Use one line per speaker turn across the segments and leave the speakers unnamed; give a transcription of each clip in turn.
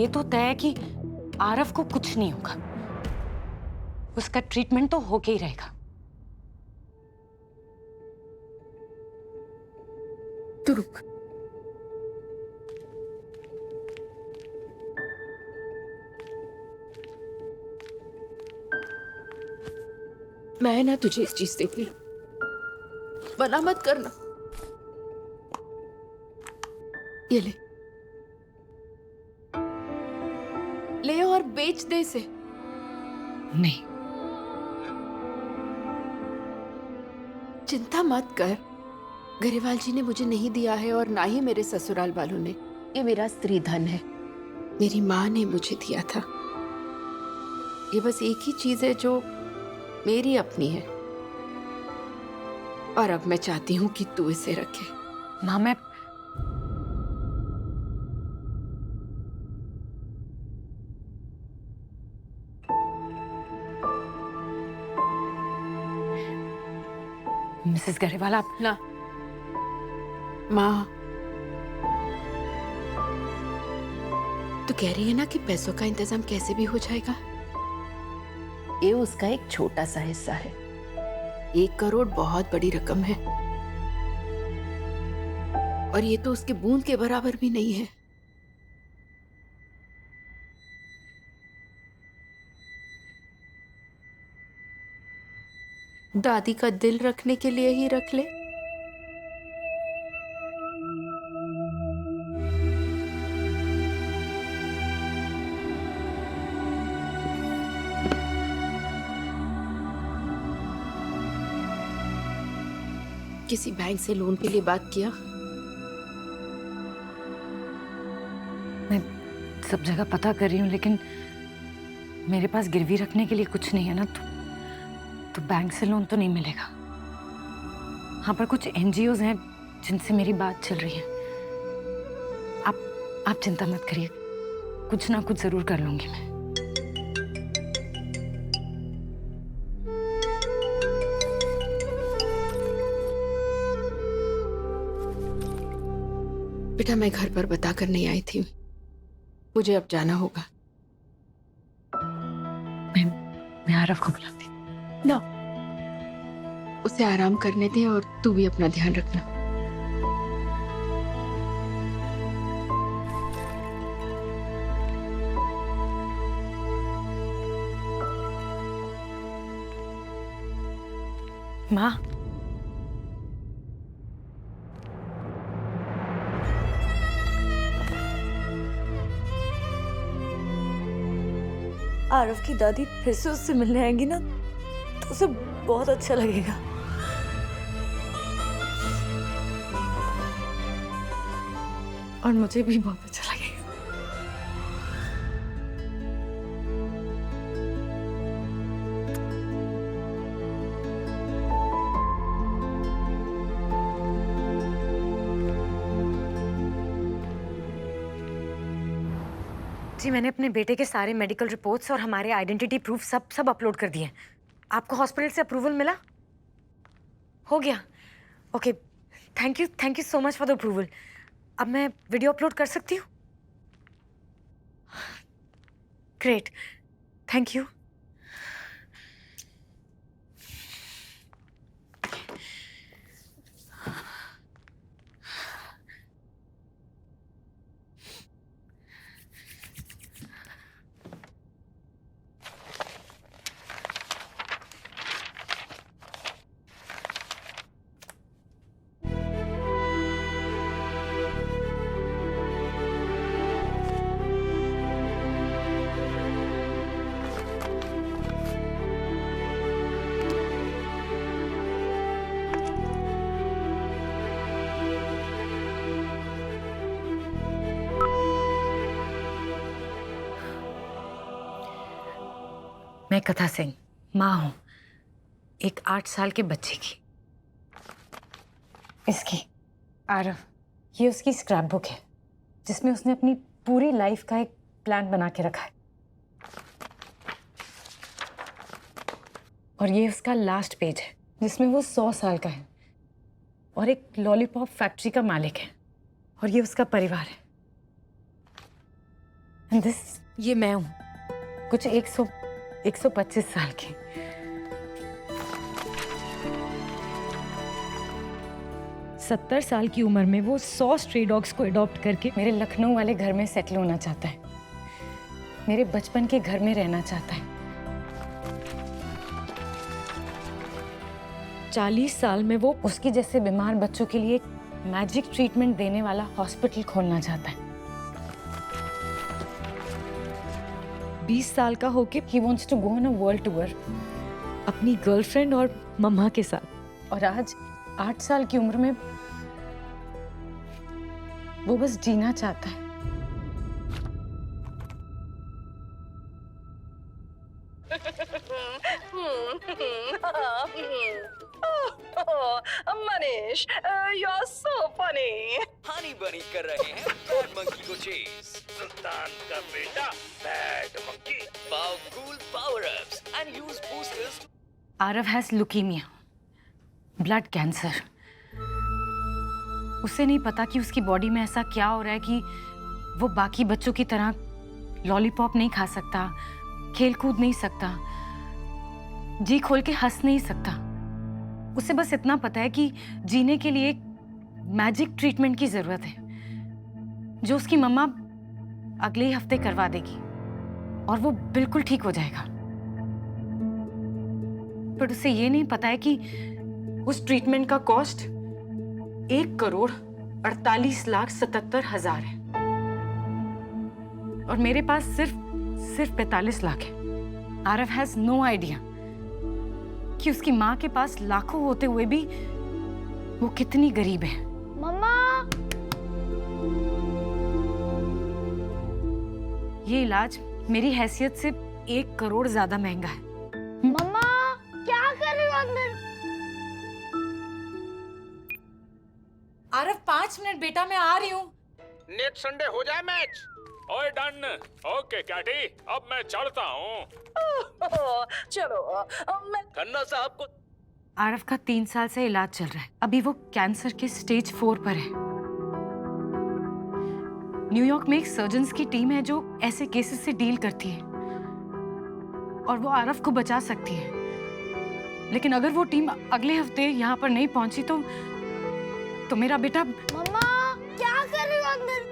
ये तो तय है कि आरव को कुछ नहीं होगा। उसका ट्रीटमेंट तो होके ही रहेगा।
तू रुक। मैं ना तुझे इस चीज से भी मना मत करना। ये ले और बेच दे इसे।
नहीं,
चिंता मत कर। गरेवाल जी ने मुझे नहीं दिया है और ना ही मेरे ससुराल वालों ने। ये मेरा स्त्री धन है, मेरी माँ ने मुझे दिया था। ये बस एक ही चीज है जो मेरी अपनी है, और अब मैं चाहती हूँ कि तू इसे रखे।
माँ मैं मिसेस गरेवाल आप
ना माँ, तू कह रही है ना कि पैसों का इंतजाम कैसे भी हो जाएगा। ये उसका एक छोटा सा हिस्सा है। 1 करोड़ बहुत बड़ी रकम है, और ये तो उसके बूंद के बराबर भी नहीं है। दादी का दिल रखने के लिए ही रख ले। किसी बैंक से लोन के लिए बात किया?
मैं सब जगह पता कर रही हूँ, लेकिन मेरे पास गिरवी रखने के लिए कुछ नहीं है ना, तो बैंक से लोन तो नहीं मिलेगा। हाँ, पर कुछ एनजीओज हैं जिनसे मेरी बात चल रही है। आप चिंता मत करिए, कुछ ना कुछ जरूर कर लूंगी मैं।
बेटा, मैं घर पर बताकर नहीं आई थी, मुझे अब जाना होगा।
मैं आरव को बुलाती हूँ।
ना, उसे आराम करने दे और तू भी अपना ध्यान रखना।
माँ,
आरव की दादी फिर से उससे मिलने आएंगी ना, तो उसे बहुत अच्छा लगेगा। और मुझे भी बहुत अच्छा लगेगा।
जी, मैंने अपने बेटे के सारे मेडिकल रिपोर्ट्स और हमारे आइडेंटिटी प्रूफ सब अपलोड कर दिए हैं। आपको हॉस्पिटल से अप्रूवल मिला? हो गया? Okay, thank you so much for the approval. अब मैं वीडियो अपलोड कर सकती हूँ? Great, thank you. मैं कथा सिंह, माँ हूँ एक 8 साल के बच्चे की। इसकी आरव, ये उसकी स्क्रैप बुक है जिसमें उसने अपनी पूरी लाइफ का एक प्लान बना के रखा है। और ये उसका लास्ट पेज है जिसमें वो 100 साल का है और एक लॉलीपॉप फैक्ट्री का मालिक है, और ये उसका परिवार है। दिस
ये मैं हूँ।
कुछ 125 साल की। सत्तर साल की उम्र में वो 100 स्ट्रे डॉग्स को अडॉप्ट करके मेरे लखनऊ वाले घर में सेटल होना चाहता है, मेरे बचपन के घर में रहना चाहता है। 40 साल में वो उसके जैसे बीमार बच्चों के लिए मैजिक ट्रीटमेंट देने वाला हॉस्पिटल खोलना चाहता है। 20 साल का होके he wants to go on a world tour अपनी गर्लफ्रेंड और मम्मा के साथ। और आज 8 साल की उम्र में वो बस जीना चाहता है।
Manish, you're so funny.
Honey बनी कर रहे हैं बैड मंकी को चेज।
सुल्तान का बेटा बैड मंकी।
पाओ cool power ups and use boosters.
Aarav has leukaemia, blood cancer. उसे नहीं पता कि उसकी बॉडी में ऐसा क्या हो रहा है कि वो बाकी बच्चों की तरह लॉलीपॉप नहीं खा सकता, खेल कूद नहीं सकता, जी खोल के हंस नहीं सकता। उसे बस इतना पता है कि जीने के लिए एक मैजिक ट्रीटमेंट की जरूरत है, जो उसकी मम्मा अगले ही हफ्ते करवा देगी और वो बिल्कुल ठीक हो जाएगा। पर उसे ये नहीं पता है कि उस ट्रीटमेंट का कॉस्ट 1,48,77,000 है और मेरे पास सिर्फ 45 लाख है। आरव हैज नो आइडिया कि उसकी माँ के पास लाखों होते हुए भी वो कितनी गरीब है।
मम्मा,
ये इलाज मेरी हैसियत से 1 करोड़ ज्यादा महंगा है।
मम्मा क्या कर रही हो अंदर?
आरव 5 मिनट बेटा, मैं आ रही हूँ।
नेक्स्ट संडे हो जाए मैच।
ओए डन। ओके कैटी, अब मैं चलता हूँ।
चलो, मैं
खन्ना साहब को
आरव का 3 साल से इलाज चल रहा है। अभी वो कैंसर के स्टेज 4 पर है। न्यूयॉर्क में एक सर्जन्स की टीम है जो ऐसे केसेस से डील करती है और वो आरव को बचा सकती है। लेकिन अगर वो टीम अगले हफ्ते यहाँ पर नहीं पहुंची तो मेरा बेटा।
मम्मा क्या कर रही हो अंदर?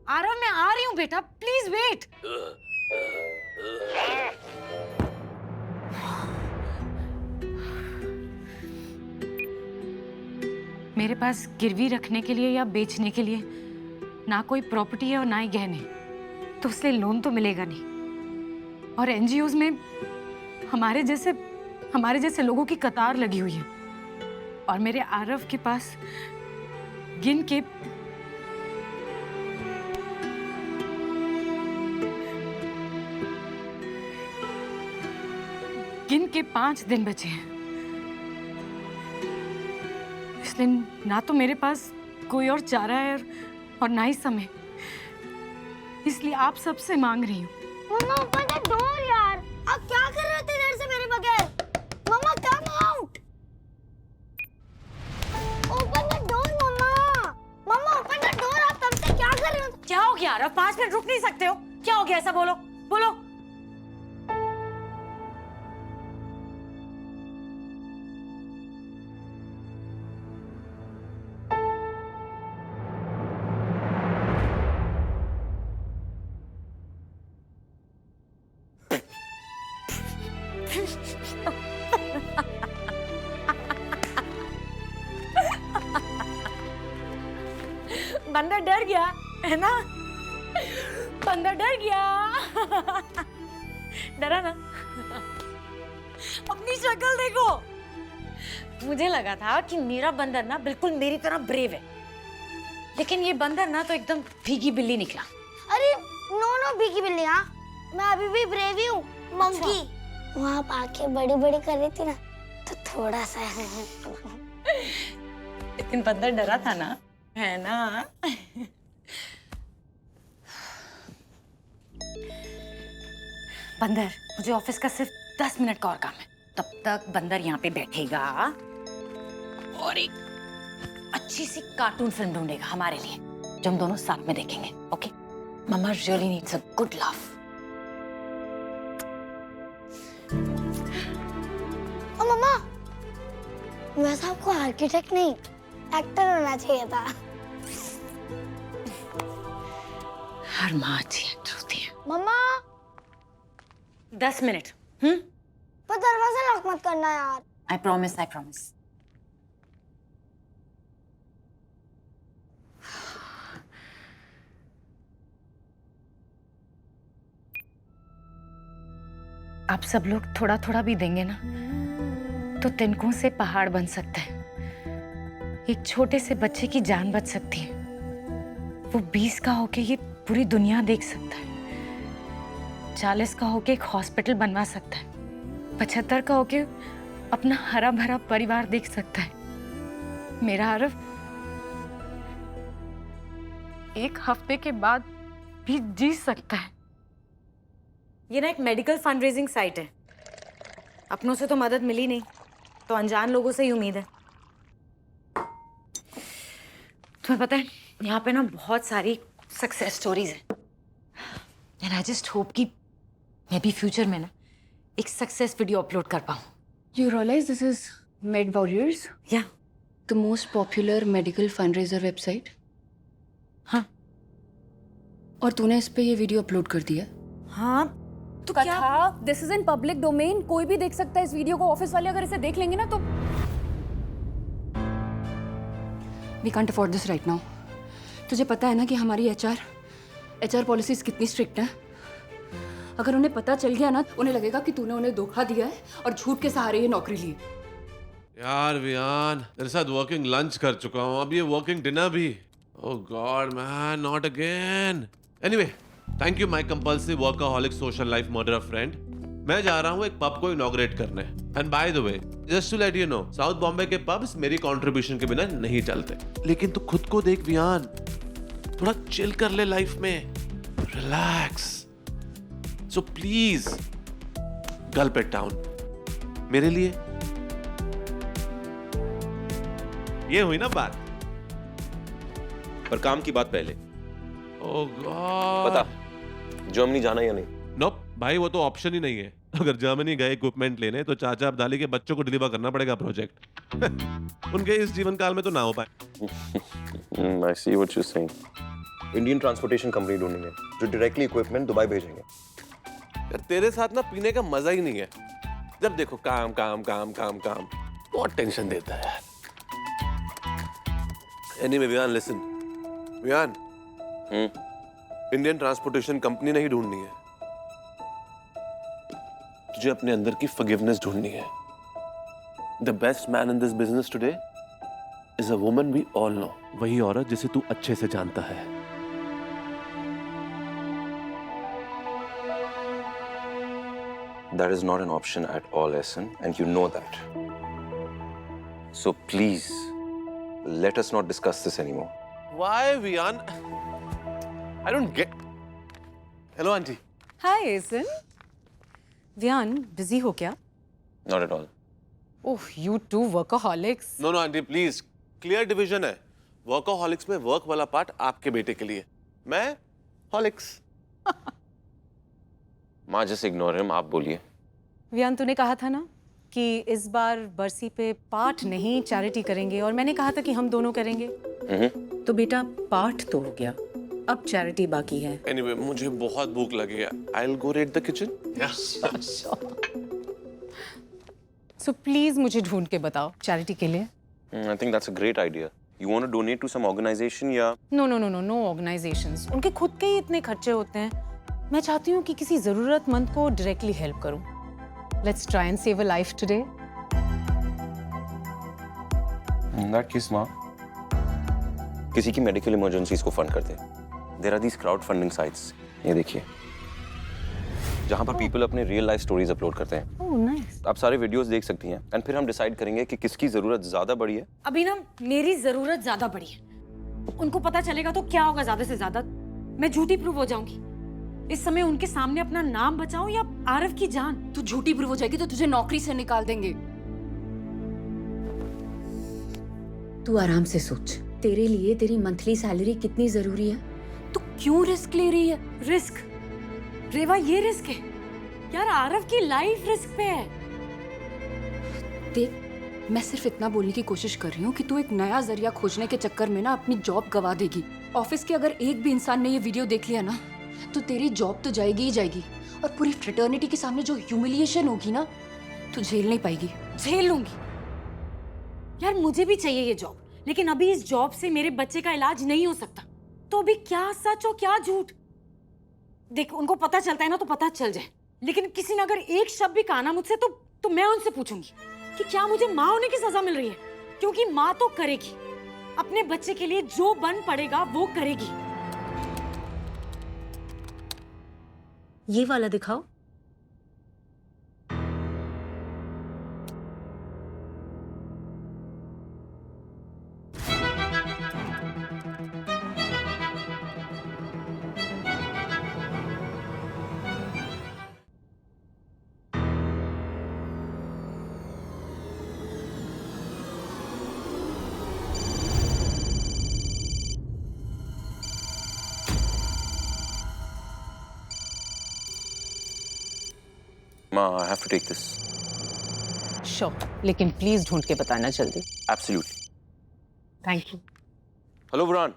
आरव मैं आ रही हूँ बेटा, प्लीज वेट। मेरे पास गिरवी रखने के लिए या बेचने के लिए ना कोई प्रॉपर्टी है और ना ही गहने, तो उससे लोन तो मिलेगा नहीं। और एनजीओज में हमारे जैसे लोगों की कतार लगी हुई है और मेरे आरव के पास गिन के 5 दिन बचे हैं। इसलिए ना तो मेरे पास कोई और चारा है और ना ही समय। इसलिए आप सबसे मांग रही हूँ।
मम्मा ओपन द डोर यार। आप क्या कर रहे थे देर से मेरे बगैर? Mama come out. Open the door mama. Mama open the door. आप तब से क्या कर रहे हो?
क्या हो गया आरव? 5 मिनट रुक नहीं सकते हो? क्या हो गया? ऐसा बोलो बोलो। बंदर डर गया है ना? बंदर डर गया। डरा ना? अपनी शक्ल देखो। मुझे लगा था कि मेरा बंदर ना बिल्कुल मेरी तरह ब्रेव है, लेकिन ये बंदर ना तो एकदम भीगी बिल्ली निकला।
अरे नो भीगी बिल्ली। हाँ मैं अभी भी ब्रेव ही हूँ मंकी। वहाँ आप आंखें बड़ी बड़ी कर रही थी ना, तो थोड़ा सा
लेकिन बंदर डरा था ना, है ना? बंदर, मुझे ऑफिस का सिर्फ 10 मिनट का और काम है। तब तक बंदर यहाँ पे बैठेगा और एक अच्छी सी कार्टून फिल्म ढूंढेगा हमारे लिए। जो हम दोनों साथ में देखेंगे, okay? Mama really needs a good laugh.
Oh mama, वैसे आपको आर्किटेक्ट नहीं एक्टर होना चाहिए था।
हर माँ अच्छी एक्टर होती है।
मम्मा
10 मिनट।
पर दरवाजा लॉक मत करना यार।
I promise, I promise. आप सब लोग थोड़ा थोड़ा भी देंगे ना तो तिनकों से पहाड़ बन सकता है। एक छोटे से बच्चे की जान बच सकती है। वो 20 का होके ये पूरी दुनिया देख सकता है। 40 का होके एक हॉस्पिटल बनवा सकता है। 75 का होके अपना हरा भरा परिवार देख सकता है। मेरा आरव 1 हफ्ते के बाद भी जी सकता है। ये ना एक मेडिकल फंड रेजिंग साइट है। अपनों से तो मदद मिली नहीं, तो अनजान लोगों से ही उम्मीद है। तुम्हें पता है यहाँ पे ना बहुत सारी सक्सेस स्टोरीज हैं। एंड आई जस्ट होप कि मैं भी फ्यूचर में ना एक सक्सेस वीडियो अपलोड कर पाऊँ।
You realize this is Med Warriors,
या
the most popular medical fundraiser website?
हाँ
और तूने इस पे ये वीडियो अपलोड कर दिया?
हाँ तो क्या?
This is in public domain, कोई भी देख सकता है इस वीडियो को। ऑफिस वाले अगर इसे देख लेंगे ना तो
We can't afford this right now. तुझे पता है ना कि हमारी HR पॉलिसीज कितनी स्ट्रिक्ट हैं। अगर उन्हें पता चल गया ना, उन्हें लगेगा कि तूने उन्हें धोखा दिया है और झूठ के सहारे ये नौकरी ली।
यार वियान, तेरे साथ वर्किंग लंच कर चुका हूँ, अब ये वर्किंग डिनर भी। Oh god man, not again. Anyway, thank you my compulsive workaholic social life murderer friend. मैं जा रहा हूँ एक पब को इनॉग्रेट करने। And by the way, just to let you know, south Bombay के पब्स मेरी कंट्रीब्यूशन के बिना नहीं चलते। लेकिन तू खुद को देख वियान, थोड़ा चिल कर ले लाइफ में, relax. So please Gulp it down मेरे लिए। ये हुई ना बात।
पर काम की बात पहले।
ओह गॉड,
बता, जर्मनी जाना या नहीं?
नोप भाई, वो तो ऑप्शन ही नहीं है। अगर जर्मनी गए इक्विपमेंट लेने तो चाचा अब्दाली के बच्चों को डिलीवर करना पड़ेगा प्रोजेक्ट। उनके इस जीवन काल में तो ना हो पाए।
I see what you're saying. Indian transportation company ढूंढेंगे जो डायरेक्टली इक्विपमेंट दुबई भेजेंगे।
यार तेरे साथ ना पीने का मजा ही नहीं है। जब देखो काम काम काम काम काम, बहुत टेंशन देता है यार। Anyway Viaan, listen Viaan, Indian transportation company नहीं ढूंढनी है, तुझे अपने अंदर की फॉरगिवनेस ढूंढनी है। The best man in this business today is a woman we all know. वही औरत जिसे तू अच्छे से जानता है।
That is not an option at all, Essen, and you know that. So please, let us not discuss this anymore.
Why Viaan? I don't get. Hello auntie.
Hi एसन। Viaan, busy हो क्या?
Not at all.
Oh, you two workaholics.
No no auntie, please. Clear division है। वर्कaholics में work वाला part आपके बेटे के लिए, मैं हॉलिक्स।
माँ just ignore him, आप बोलिए।
वियान, तूने कहा था ना कि इस बार बरसी पे पाठ नहीं चैरिटी करेंगे, और मैंने कहा था कि हम दोनों करेंगे। तो बेटा पाठ तो हो गया, अब चैरिटी बाकी है।
Anyway, मुझे बहुत भूख लगी है। I'll go raid the kitchen.
So please मुझे ढूंढ के बताओ चैरिटी के लिए।
I think that's a great idea. You want to donate to some organization या?
नो ऑर्गेनाइजेशंस, उनके खुद के ही इतने खर्चे होते हैं। मैं चाहती हूँ कि किसी जरूरतमंद को डायरेक्टली हेल्प करूँ। Let's try and save a life today.
In that case, माँ, किसी की मेडिकल इमरजेंसीज को फंड करते हैं। There are these crowd funding sites. ये देखिए, जहाँ पर people अपने रियल लाइफ स्टोरीज अपलोड करते हैं।
Oh nice.
आप सारे वीडियोस देख सकती हैं, एंड फिर हम डिसाइड करेंगे कि किसकी जरूरत ज्यादा बड़ी है।
अभी ना मेरी जरूरत ज्यादा बड़ी है। उनको पता चलेगा तो क्या होगा? ज्यादा से ज्यादा मैं झूठी प्रूव हो जाऊंगी। इस समय उनके सामने अपना नाम बचाऊं या आरव की जान?
तू झूठी प्रूव हो जाएगी तो तुझे नौकरी से निकाल देंगे।
तू आराम से सोच।
तेरे लिए तेरी मंथली सैलरी कितनी जरूरी है, तू क्यों रिस्क ले रही है?
रिस्क? रेवा, ये रिस्क है यार, आरव की लाइफ रिस्क पे है।
देख, मैं सिर्फ इतना बोलने की कोशिश कर रही हूँ कि तू एक नया जरिया खोजने के चक्कर में ना अपनी जॉब गवा देगी। ऑफिस के अगर एक भी इंसान ने ये वीडियो देख लिया ना, तो तेरी जॉब तो जाएगी ही जाएगी, और पूरी फ्रेटर्निटी के सामने जो ह्यूमिलिएशन होगी ना, तू झेल नहीं पाएगी।
झेल लूंगी यार, मुझे भी चाहिए ये जॉब, लेकिन अभी इस जॉब से मेरे बच्चे का इलाज नहीं हो सकता। तो अभी क्या सच और क्या झूठ, देख उनको पता चलता है ना तो पता चल जाए, लेकिन किसी ने अगर एक शब्द भी कहा ना मुझसे तो मैं उनसे पूछूंगी कि क्या मुझे माँ होने की सजा मिल रही है, क्योंकि माँ तो करेगी, अपने बच्चे के लिए जो बन पड़ेगा वो करेगी। ये वाला दिखाओ।
Ma, I have to take this.
Sure, लेकिन प्लीज ढूंढ के बताना जल्दी।
Absolutely.
Thank you.
Hello, Buran.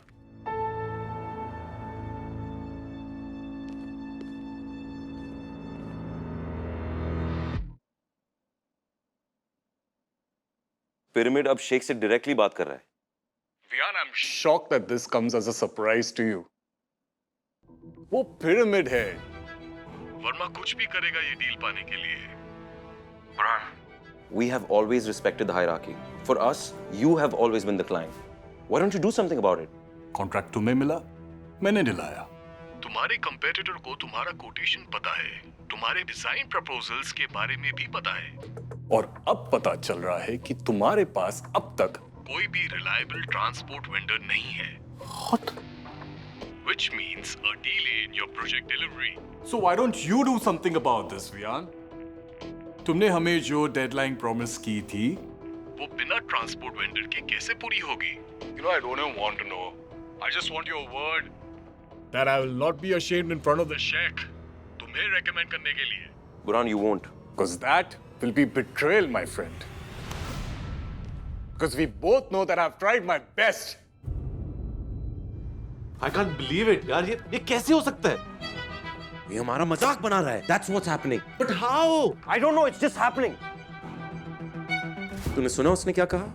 Pyramid अब शेख से डायरेक्टली बात कर रहा है।
Vian, I'm shocked that this comes as a surprise to you. वो पिरामिड है, वर्मा कुछ भी करेगा ये डील पाने के लिए। Buran.
We have always respected the hierarchy. For us, you have always been the client. Why don't you do something about it?
Contract तुम्हें मिला, मैंने दिलाया। तुम्हारे कंपेटिटर को तुम्हारा कोटेशन पता है, तुम्हारे डिजाइन प्रपोजल्स के बारे में भी पता है, और अब पता चल रहा है कि तुम्हारे पास अब तक कोई भी रिलायबल ट्रांसपोर्ट वेंडर नहीं है। What? Which means a delay in your project delivery. So why don't you do something about this, Vian? तुमने हमें जो डेडलाइन प्रॉमिस की थी, वो बिना ट्रांसपोर्ट वेंडर के कैसे पूरी होगी? You know, I don't want to know. I just want your word that I will not be ashamed in front of the sheikh. तुम्हें recommend करने के लिए.
Buran, you won't.
Because that will be betrayal, my friend. Because we both know that I've tried my best.
I can't believe it, यार, ये कैसे हो सकता है?
ये हमारा मजाक बना रहा है. That's what's happening.
But how?
I don't know. It's just happening. तूने सुना उसने क्या कहा?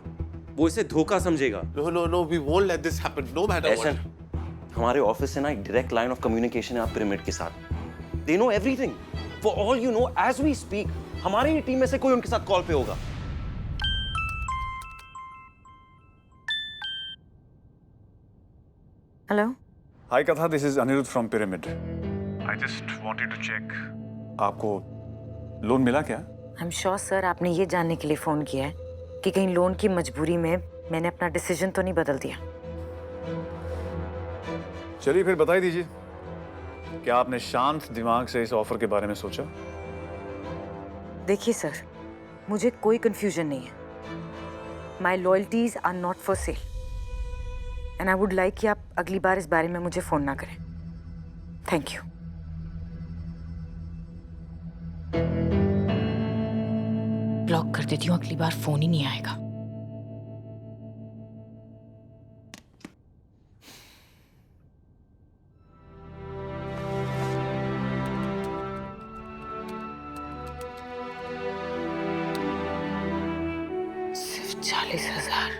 वो इसे धोखा समझेगा।
No, we won't let this happen, no matter what.
हमारे ऑफिस से ना एक डायरेक्ट लाइन ऑफ कम्युनिकेशन है आप पिरामिड के साथ। They know everything. For all you know, as we speak, हमारी ही टीम में से कोई उनके साथ कॉल पे होगा।
Hello.
Hi Katha, this is Anirudh from Pyramid. I just wanted to check. आपको लोन मिला क्या?
I'm sure सर आपने ये जानने के लिए फोन किया है कि कहीं लोन की मजबूरी में मैंने अपना डिसीजन तो नहीं बदल दिया।
चलिए फिर बताई दीजिए, क्या आपने शांत दिमाग से इस ऑफर के बारे में सोचा?
देखिए सर, मुझे कोई कंफ्यूजन नहीं है। My loyalties are not for sale and I would like कि आप अगली बार इस बारे में मुझे फोन ना करें। Thank you. ब्लॉक कर देती हूँ, अगली बार फोन ही नहीं आएगा। सिर्फ 40,000।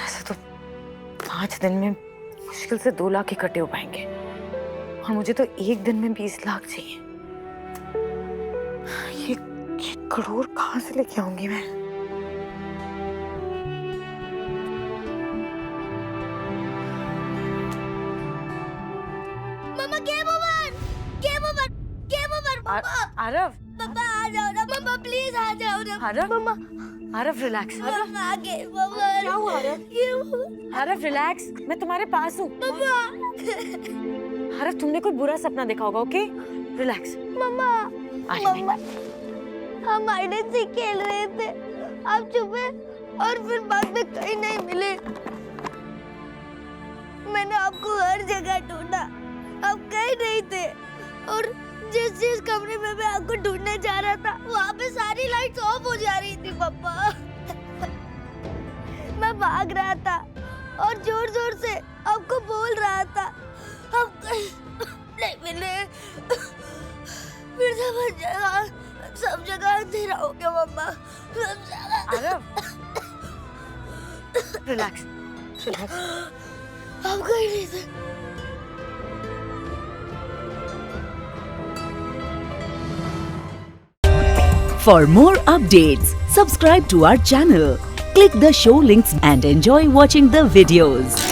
ऐसे तो 5 दिन में मुश्किल से 2 लाख इकट्ठे हो पाएंगे, और मुझे तो एक दिन में 20 लाख चाहिए। ये करोड़ कहाँ से लेके आऊंगी मैं?
Mama game over, game over, game over.
Aarav,
mama आ जाओ ना, मम्मा प्लीज आ जाओ ना।
Aarav,
mama,
Aarav relax.
Mama game over.
क्या हुआ आरव? आरव रिलैक्स, मैं तुम्हारे पास हूँ।
मम्मा,
आरव तुमने कोई बुरा सपना देखा होगा, ओके? रिलैक्स।
मम्मा,
मम्मा,
हम हाइड एंड सीक खेल रहे थे, आप छुपे और फिर बाद में कहीं नहीं मिले। मैंने आपको हर जगह ढूंढा, आप कहीं नहीं थे, और जिस कमरे में मैं आपको ढूंढने जा रहा था वहाँ पे सारी लाइट्स ऑफ हो जा रही थी पापा। मैं भाग रहा था और जोर जोर से आपको बोल रहा था, आप कहीं नहीं मिले। फिर सब जगह अंधेरा हो गया मम्मा, सब जगह।
रिलैक्स।
आप कहीं नहीं थे।
For more updates, subscribe to our channel, click the show links and enjoy watching the videos.